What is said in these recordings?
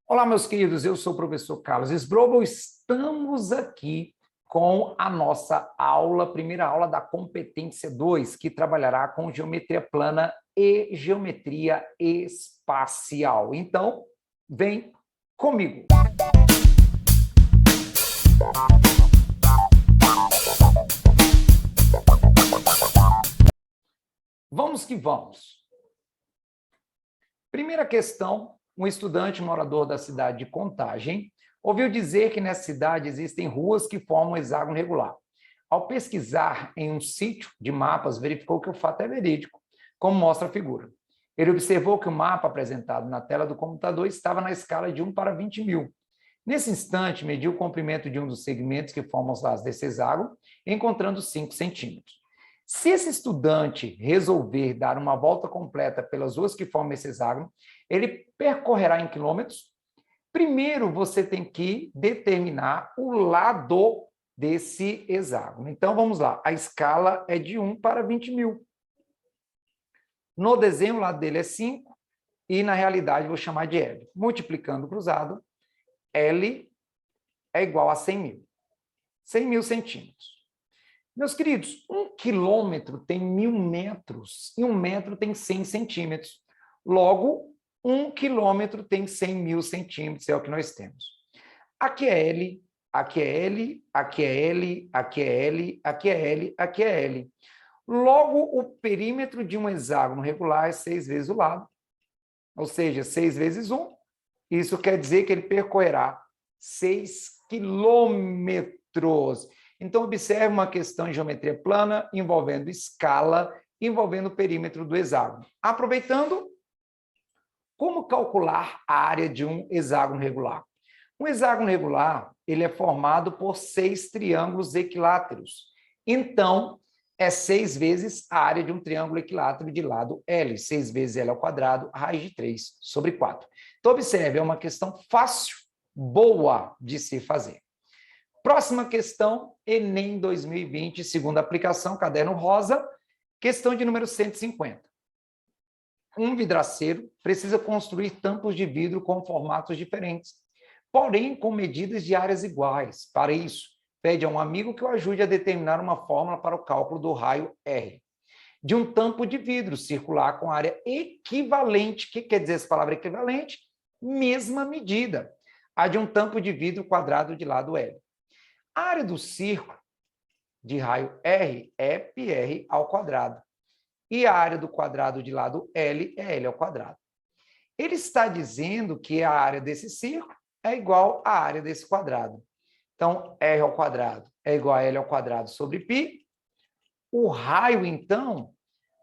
Olá, meus queridos, eu sou o professor Carlos Sbrobel. Estamos aqui com a nossa aula, primeira aula da competência 2, que trabalhará com geometria plana e geometria espacial. Então, vem comigo. Vamos que vamos. Primeira questão. Um estudante morador da cidade de Contagem ouviu dizer que nessa cidade existem ruas que formam um hexágono regular. Ao pesquisar em um sítio de mapas, verificou que o fato é verídico, como mostra a figura. Ele observou que o mapa apresentado na tela do computador estava na escala de 1 para 20 mil. Nesse instante, mediu o comprimento de um dos segmentos que formam os lados desse hexágono, encontrando 5 centímetros. Se esse estudante resolver dar uma volta completa pelas ruas que formam esse hexágono, ele percorrerá em quilômetros. Primeiro, você tem que determinar o lado desse hexágono. Então, vamos lá. A escala é de 1 para 20 mil. No desenho, o lado dele é 5, e na realidade, vou chamar de L. Multiplicando o cruzado, L é igual a 100 mil. 100 mil centímetros. Meus queridos, 1 quilômetro tem 1.000 metros e 1 metro tem 100 centímetros. Logo, 1 quilômetro tem 100 mil centímetros, é o que nós temos. Aqui é L, aqui é L, aqui é L, aqui é L, aqui é L, aqui é L. Logo, o perímetro de um hexágono regular é 6 vezes o lado, ou seja, 6 vezes 1. Isso quer dizer que ele percorrerá 6 quilômetros. Então, observe uma questão em geometria plana, envolvendo escala, envolvendo o perímetro do hexágono. Aproveitando, como calcular a área de um hexágono regular? Um hexágono regular, ele é formado por 6 triângulos equiláteros. Então, é 6 vezes a área de um triângulo equilátero de lado L. 6 vezes L ao quadrado, raiz de 3 sobre 4. Então, observe, é uma questão fácil, boa de se fazer. Próxima questão, Enem 2020, segunda aplicação, caderno rosa, questão de número 150. Um vidraceiro precisa construir tampos de vidro com formatos diferentes, porém com medidas de áreas iguais. Para isso, pede a um amigo que o ajude a determinar uma fórmula para o cálculo do raio R de um tampo de vidro circular com área equivalente. O que quer dizer essa palavra equivalente? Mesma medida, a de um tampo de vidro quadrado de lado L. A área do círculo de raio R é πr ao quadrado. E a área do quadrado de lado L é L ao quadrado. Ele está dizendo que a área desse círculo é igual à área desse quadrado. Então, R ao quadrado é igual a L ao quadrado sobre π. O raio, então,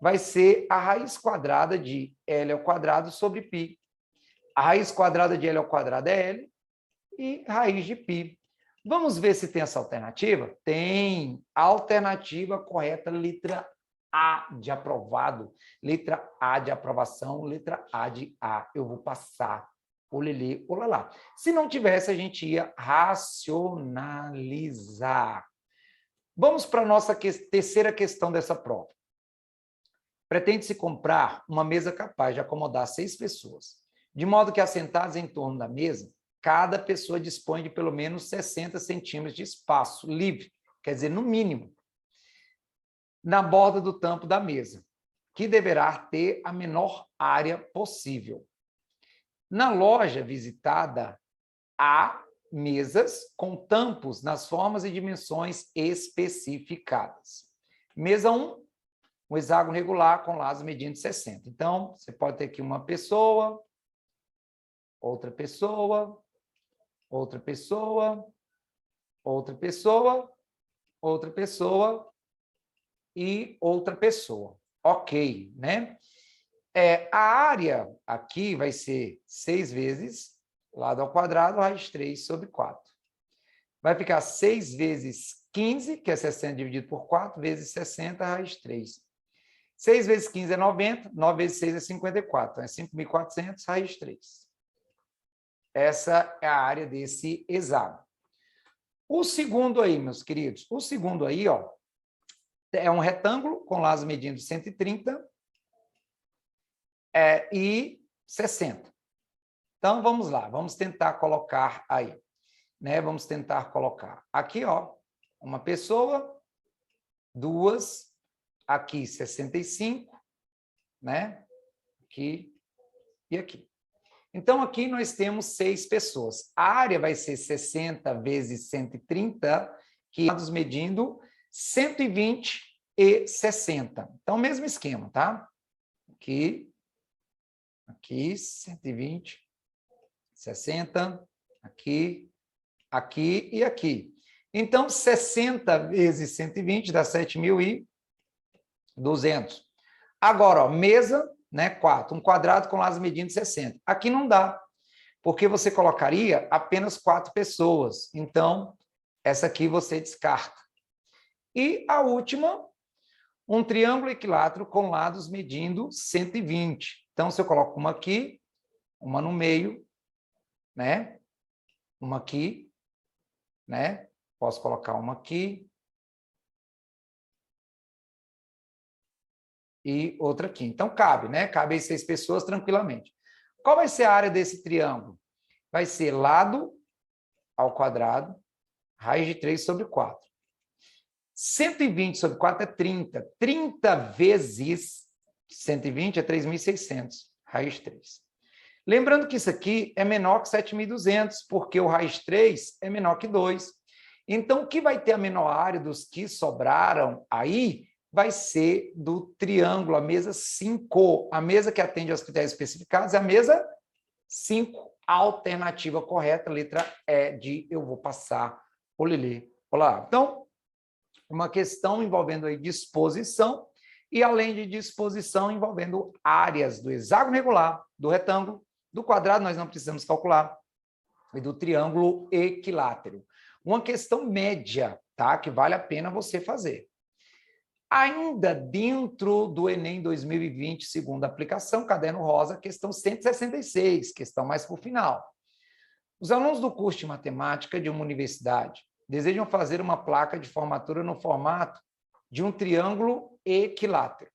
vai ser a raiz quadrada de L ao quadrado sobre π. A raiz quadrada de L ao quadrado é L e raiz de π. Vamos ver se tem essa alternativa? Tem. Alternativa correta, letra A de aprovado, letra A de aprovação, letra A de A. Eu vou passar. Olelê, olalá. Se não tivesse, a gente ia racionalizar. Vamos para a nossa terceira questão dessa prova. Pretende-se comprar uma mesa capaz de acomodar 6 pessoas, de modo que, assentadas em torno da mesa, cada pessoa dispõe de pelo menos 60 centímetros de espaço livre, quer dizer, no mínimo, na borda do tampo da mesa, que deverá ter a menor área possível. Na loja visitada, há mesas com tampos nas formas e dimensões especificadas. Mesa 1, um hexágono regular com lados medindo 60. Então, você pode ter aqui uma pessoa, outra pessoa, outra pessoa, outra pessoa, outra pessoa e outra pessoa. Ok, né? A área aqui vai ser 6 vezes lado ao quadrado, raiz de 3 sobre 4. Vai ficar 6 vezes 15, que é 60 dividido por 4, vezes 60, raiz de 3. 6 vezes 15 é 90, 9 vezes 6 é 54, então é 5.400, raiz de 3. Essa é a área desse hexágono. O segundo aí, meus queridos, o segundo aí, ó, é um retângulo com lados medindo 130 e 60. Então, vamos lá, vamos tentar colocar aí, né? Vamos tentar colocar aqui, ó, uma pessoa, duas, aqui 65, né? Aqui e aqui. Então, aqui nós temos 6 pessoas. A área vai ser 60 vezes 130, que estamos medindo 120 e 60. Então, mesmo esquema, tá? Aqui, 120, 60, aqui, aqui e aqui. Então, 60 vezes 120 dá 7.200. Agora, ó, mesa, né, 4, um quadrado com lados medindo 60. Aqui não dá, porque você colocaria apenas 4 pessoas. Então, essa aqui você descarta. E a última, um triângulo equilátero com lados medindo 120. Então, se eu coloco uma aqui, uma no meio, né? Uma aqui, né? Posso colocar uma aqui. E outra aqui. Então, cabe, né? Cabe aí 6 pessoas tranquilamente. Qual vai ser a área desse triângulo? Vai ser lado ao quadrado, raiz de 3 sobre 4. 120 sobre 4 é 30. 30 vezes 120 é 3.600, raiz 3. Lembrando que isso aqui é menor que 7.200, porque o raiz 3 é menor que 2. Então, o que vai ter a menor área dos que sobraram aí vai ser do triângulo, a mesa 5. A mesa que atende aos critérios especificados é a mesa 5. A alternativa correta, letra E de eu vou passar o Lili. Olá. Então, uma questão envolvendo aí disposição e, além de disposição, envolvendo áreas do hexágono regular, do retângulo, do quadrado, nós não precisamos calcular, e do triângulo equilátero. Uma questão média, tá? Que vale a pena você fazer. Ainda dentro do Enem 2020, segunda aplicação, caderno rosa, questão 166, questão mais para o final. Os alunos do curso de matemática de uma universidade desejam fazer uma placa de formatura no formato de um triângulo equilátero.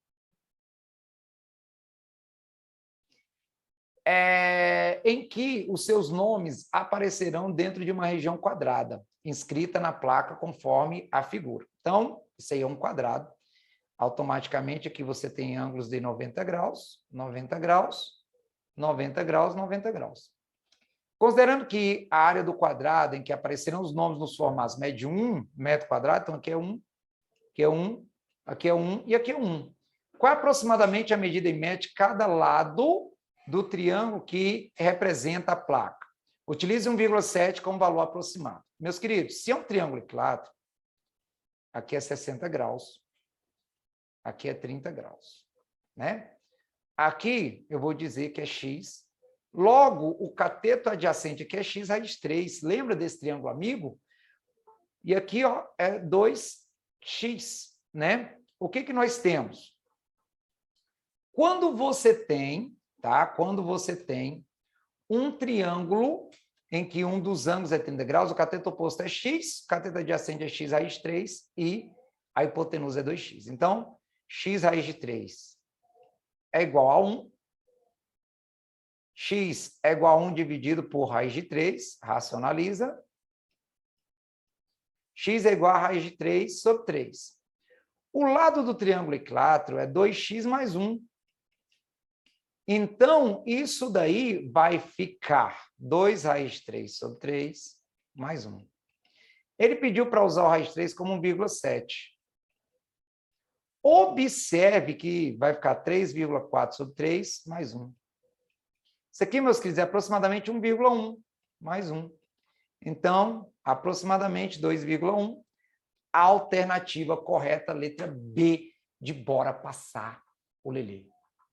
Em que os seus nomes aparecerão dentro de uma região quadrada, inscrita na placa conforme a figura. Então, isso aí é um quadrado. Automaticamente, aqui você tem ângulos de 90 graus, 90 graus, 90 graus, 90 graus. Considerando que a área do quadrado em que aparecerão os nomes nos formatos mede 1 metro quadrado, então aqui é 1, aqui é 1, aqui é 1 e aqui é 1. Qual é aproximadamente a medida em média de cada lado do triângulo que representa a placa? Utilize 1,7 como valor aproximado. Meus queridos, se é um triângulo equilátero, aqui é 60 graus, aqui é 30 graus, né? Aqui eu vou dizer que é x. Logo, o cateto adjacente aqui é x raiz 3. Lembra desse triângulo amigo? E aqui, ó, é 2x, né? O que que nós temos? Quando você tem, tá? Quando você tem um triângulo em que um dos ângulos é 30 graus, o cateto oposto é x, o cateto adjacente é x raiz 3 e a hipotenusa é 2x. Então, x raiz de 3 é igual a 1. X é igual a 1 dividido por raiz de 3, racionaliza. X é igual a raiz de 3 sobre 3. O lado do triângulo equilátero é 2x mais 1. Então, isso daí vai ficar 2 raiz de 3 sobre 3 mais 1. Ele pediu para usar o raiz de 3 como 1,7. Observe que vai ficar 3,4 sobre 3 mais 1. Isso aqui, meus queridos, é aproximadamente 1,1 mais 1. Então, aproximadamente 2,1. A alternativa correta, letra B, de bora passar o Lelê.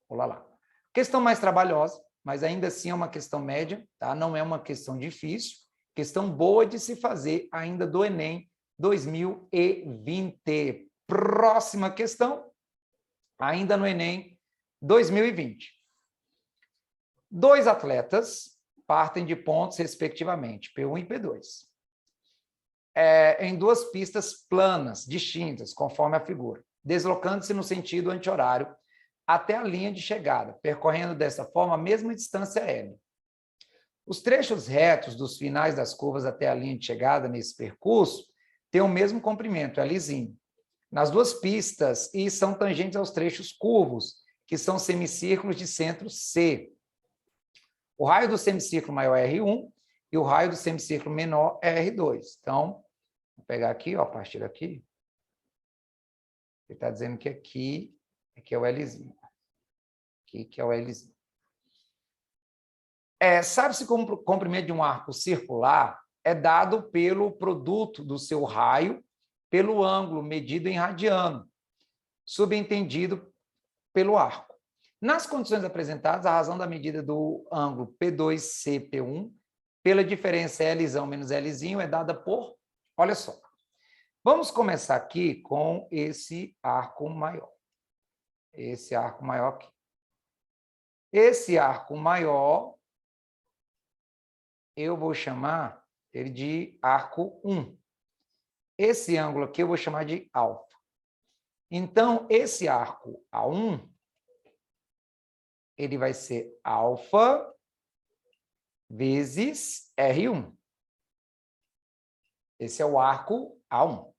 Olá lá. Questão mais trabalhosa, mas ainda assim é uma questão média, tá? Não é uma questão difícil. Questão boa de se fazer ainda do Enem 2020. Próxima questão, ainda no Enem 2020. 2 atletas partem de pontos, respectivamente, P1 e P2, em 2 pistas planas, distintas, conforme a figura, deslocando-se no sentido anti-horário até a linha de chegada, percorrendo dessa forma a mesma distância L. Os trechos retos dos finais das curvas até a linha de chegada nesse percurso têm o mesmo comprimento, Lzinho, nas duas pistas e são tangentes aos trechos curvos, que são semicírculos de centro C. O raio do semicírculo maior é R1 e o raio do semicírculo menor é R2. Então, vou pegar aqui, ó, a partir daqui. Ele está dizendo que aqui é o Lzinho. Aqui que é o Lzinho. Sabe-se como o comprimento de um arco circular é dado pelo produto do seu raio pelo ângulo medido em radiano, subentendido pelo arco. Nas condições apresentadas, a razão da medida do ângulo P2CP1 pela diferença Lzão menos Lzinho é dada por... Olha só. Vamos começar aqui com esse arco maior. Esse arco maior aqui. Esse arco maior, eu vou chamar ele de arco 1. Esse ângulo aqui eu vou chamar de alfa. Então, esse arco A1, ele vai ser alfa vezes R1. Esse é o arco A1.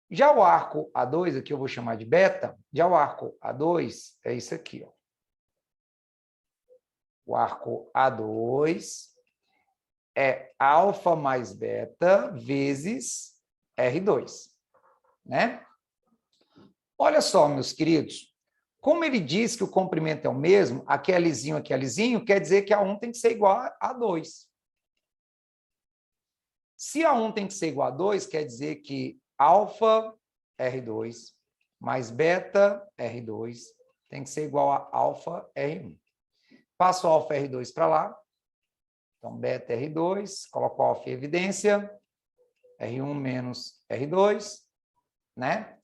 Já o arco A2, aqui eu vou chamar de beta, já o arco A2 é isso aqui, ó. O arco A2 é alfa mais beta vezes R2, né? Olha só, meus queridos, como ele diz que o comprimento é o mesmo, aqui é Lzinho, aqui é Lzinho, quer dizer que A1 tem que ser igual a A2. Se A1 tem que ser igual a 2, quer dizer que alfa R2 mais beta R2 tem que ser igual a alfa R1. Passo o alfa R2 para lá. Então, beta R2, coloco o alfa em evidência. R1 menos R2, né?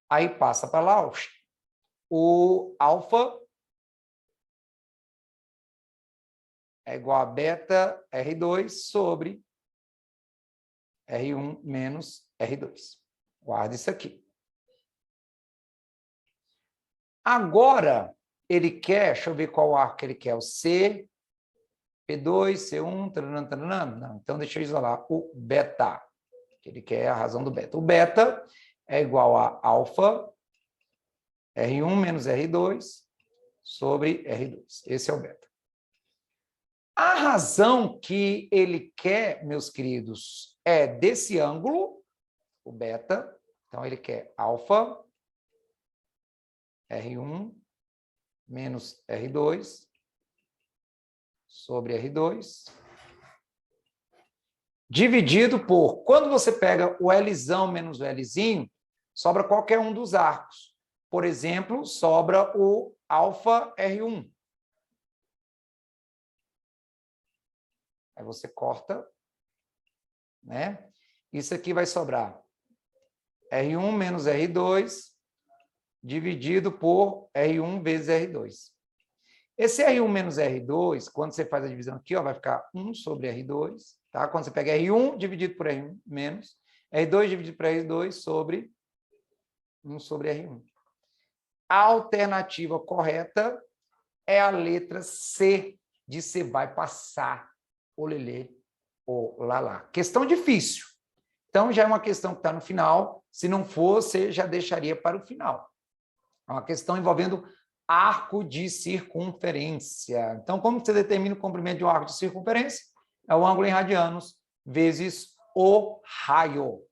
Aí passa para lá o alfa é igual a beta R2 sobre R1 menos R2. Guarda isso aqui. Agora, ele quer, deixa eu ver qual arco que ele quer, o C, P2, C1, taranã, taranã. Não, então deixa eu isolar o beta, que ele quer a razão do beta. O beta é igual a alfa, R1 menos R2 sobre R2. Esse é o beta. A razão que ele quer, meus queridos, é desse ângulo, o beta. Então, ele quer alfa, R1 menos R2 sobre R2, dividido por, quando você pega o Lzão menos o Lzinho, sobra qualquer um dos arcos. Por exemplo, sobra o alfa R1. Aí você corta, né? Isso aqui vai sobrar R1 menos R2 dividido por R1 vezes R2. Esse R1 menos R2, quando você faz a divisão aqui, ó, vai ficar 1 sobre R2, tá? Quando você pega R1 dividido por R1 menos, R2 dividido por R2 sobre 1 sobre R1. A alternativa correta é a letra C, de você vai passar o lelê ou lalá. Questão difícil. Então, já é uma questão que está no final. Se não for, você já deixaria para o final. É uma questão envolvendo arco de circunferência. Então, como você determina o comprimento de um arco de circunferência? É o ângulo em radianos vezes o raio.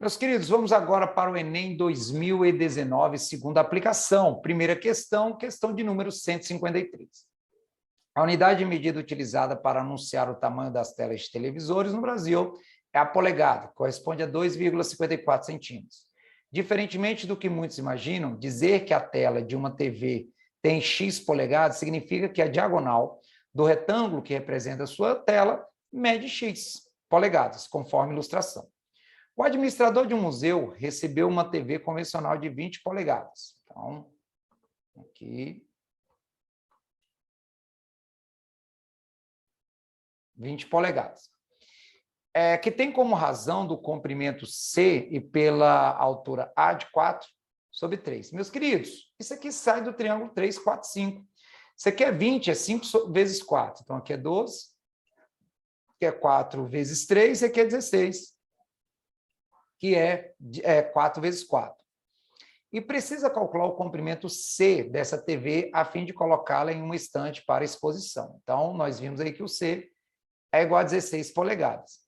Meus queridos, vamos agora para o Enem 2019, segunda aplicação. Primeira questão, questão de número 153. A unidade de medida utilizada para anunciar o tamanho das telas de televisores no Brasil é a polegada, corresponde a 2,54 centímetros. Diferentemente do que muitos imaginam, dizer que a tela de uma TV tem X polegadas significa que a diagonal do retângulo que representa a sua tela mede X polegadas, conforme ilustração. O administrador de um museu recebeu uma TV convencional de 20 polegadas. Então, aqui... 20 polegadas. Que tem como razão do comprimento C e pela altura A de 4, sobre 3. Meus queridos, isso aqui sai do triângulo 3, 4, 5. Isso aqui é 20, é 5 vezes 4. Então, aqui é 12. Que é 4 vezes 3, e aqui é 16. Que é 4 vezes 4. E precisa calcular o comprimento C dessa TV a fim de colocá-la em uma estante para exposição. Então, nós vimos aí que o C é igual a 16 polegadas.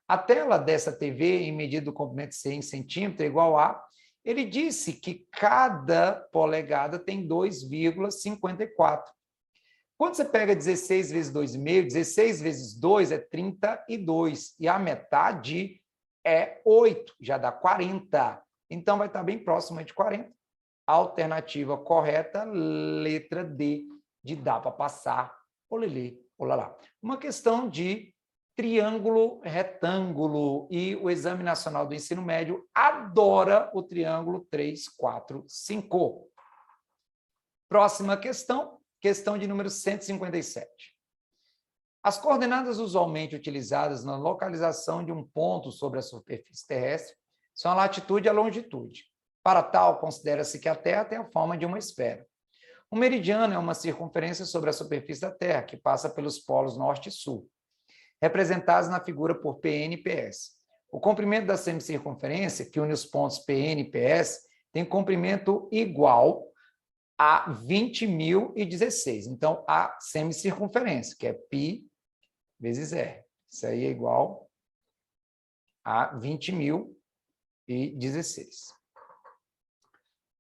A tela dessa TV, em medida do comprimento C em centímetro, é igual a... Ele disse que cada polegada tem 2,54. Quando você pega 16 vezes 2,5, 16 vezes 2 é 32. E a metade é 8, já dá 40. Então, vai estar bem próximo de 40. Alternativa correta, letra D, de dá para passar, olelê, olalá. Uma questão de triângulo retângulo. E o Exame Nacional do Ensino Médio adora o triângulo 3, 4, 5. Próxima questão, questão de número 157. As coordenadas usualmente utilizadas na localização de um ponto sobre a superfície terrestre são a latitude e a longitude. Para tal, considera-se que a Terra tem a forma de uma esfera. O meridiano é uma circunferência sobre a superfície da Terra, que passa pelos polos norte e sul, representados na figura por PN e PS. O comprimento da semicircunferência, que une os pontos PN e PS, tem comprimento igual a 20.016. Então, a semicircunferência, que é π vezes R. Isso aí é igual a 20.016.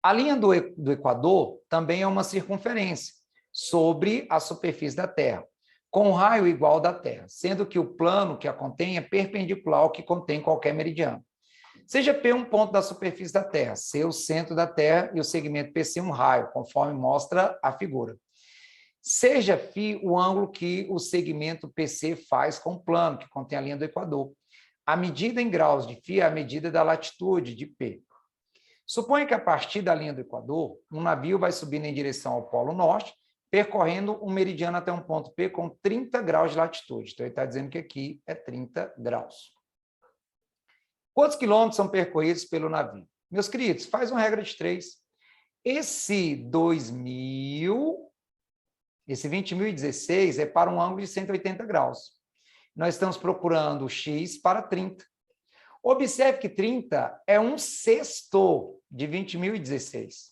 A linha do Equador também é uma circunferência sobre a superfície da Terra, com um raio igual ao da Terra, sendo que o plano que a contém é perpendicular ao que contém qualquer meridiano. Seja P um ponto da superfície da Terra, C o centro da Terra e o segmento PC um raio, conforme mostra a figura. Seja φ o ângulo que o segmento PC faz com o plano, que contém a linha do Equador. A medida em graus de φ é a medida da latitude de P. Suponha que a partir da linha do Equador, um navio vai subindo em direção ao Polo Norte, percorrendo um meridiano até um ponto P com 30 graus de latitude. Então, ele está dizendo que aqui é 30 graus. Quantos quilômetros são percorridos pelo navio? Meus queridos, faz uma regra de 3. Esse 20.016 é para um ângulo de 180 graus. Nós estamos procurando x para 30. Observe que 30 é 1/6 de 20.016.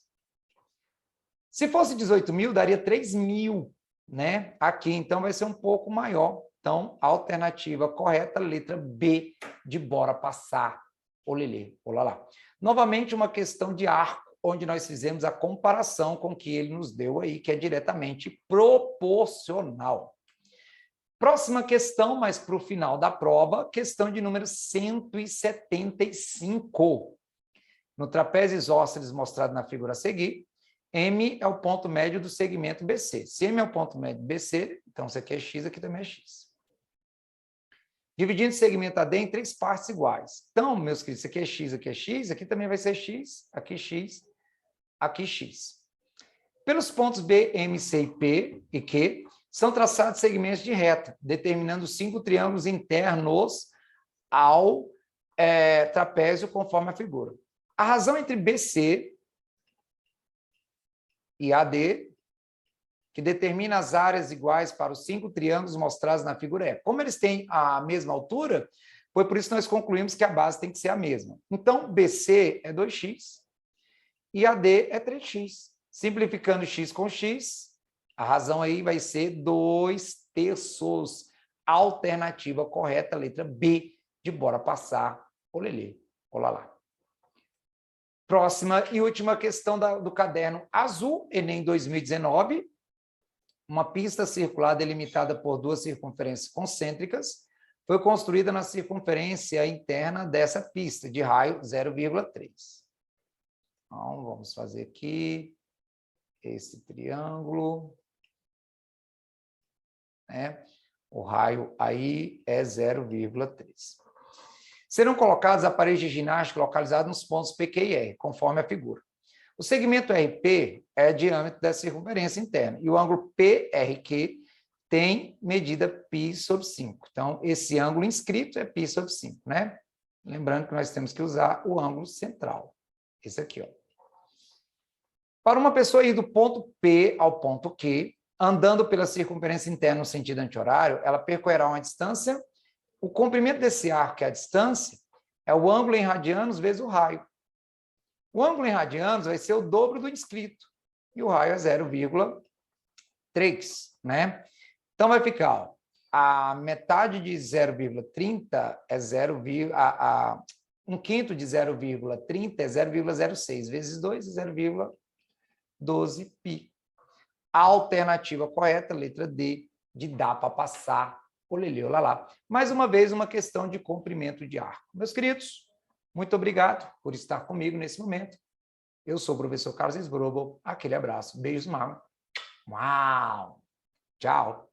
Se fosse 18.000, daria 3.000, né? Aqui, então, vai ser um pouco maior. Então, a alternativa correta, letra B, de bora passar, olelê, olalá. Novamente, uma questão de arco, onde nós fizemos a comparação com o que ele nos deu aí, que é diretamente proporcional. Próxima questão, mas para o final da prova, questão de número 175. No trapézio isósceles mostrado na figura a seguir, M é o ponto médio do segmento BC. Se M é o ponto médio BC, então isso aqui é X, aqui também é X. Dividindo o segmento AD em 3 partes iguais. Então, meus queridos, isso aqui é X, aqui também vai ser X, aqui X, aqui X. Pelos pontos B, M, C e P e Q, são traçados segmentos de reta, determinando 5 triângulos internos ao trapézio, conforme a figura. A razão entre BC e AD, que determina as áreas iguais para os 5 triângulos mostrados na figura é: como eles têm a mesma altura, foi por isso que nós concluímos que a base tem que ser a mesma. Então, BC é 2x e AD é 3x. Simplificando x com x, a razão aí vai ser 2/3. Alternativa correta, letra B, de bora passar, olelê, olalá. Próxima e última questão do caderno azul, Enem 2019. Uma pista circular delimitada por 2 circunferências concêntricas foi construída na circunferência interna dessa pista, de raio 0,3. Então, vamos fazer aqui esse triângulo. Né? O raio aí é 0,3. Serão colocados aparelhos de ginástica localizados nos pontos PQ e R, conforme a figura. O segmento RP é o diâmetro da circunferência interna e o ângulo PRQ tem medida π/5. Então, esse ângulo inscrito é π/5, né? Lembrando que nós temos que usar o ângulo central. Esse aqui, ó. Para uma pessoa ir do ponto P ao ponto Q, andando pela circunferência interna no sentido anti-horário, ela percorrerá uma distância. O comprimento desse arco, que é a distância, é o ângulo em radianos vezes o raio. O ângulo em radianos vai ser o dobro do inscrito. E o raio é 0,3, né? Então, vai ficar, ó, a metade de 0,30 é 0, um quinto de 0,30 é 0,06, vezes 2 é 0,12 π. A alternativa correta, letra D, de dá para passar, oleleu, lá. Mais uma vez, uma questão de comprimento de arco. Meus queridos, muito obrigado por estar comigo nesse momento. Eu sou o professor Carlos Esbrobo. Aquele abraço. Beijos, mama. Uau! Tchau!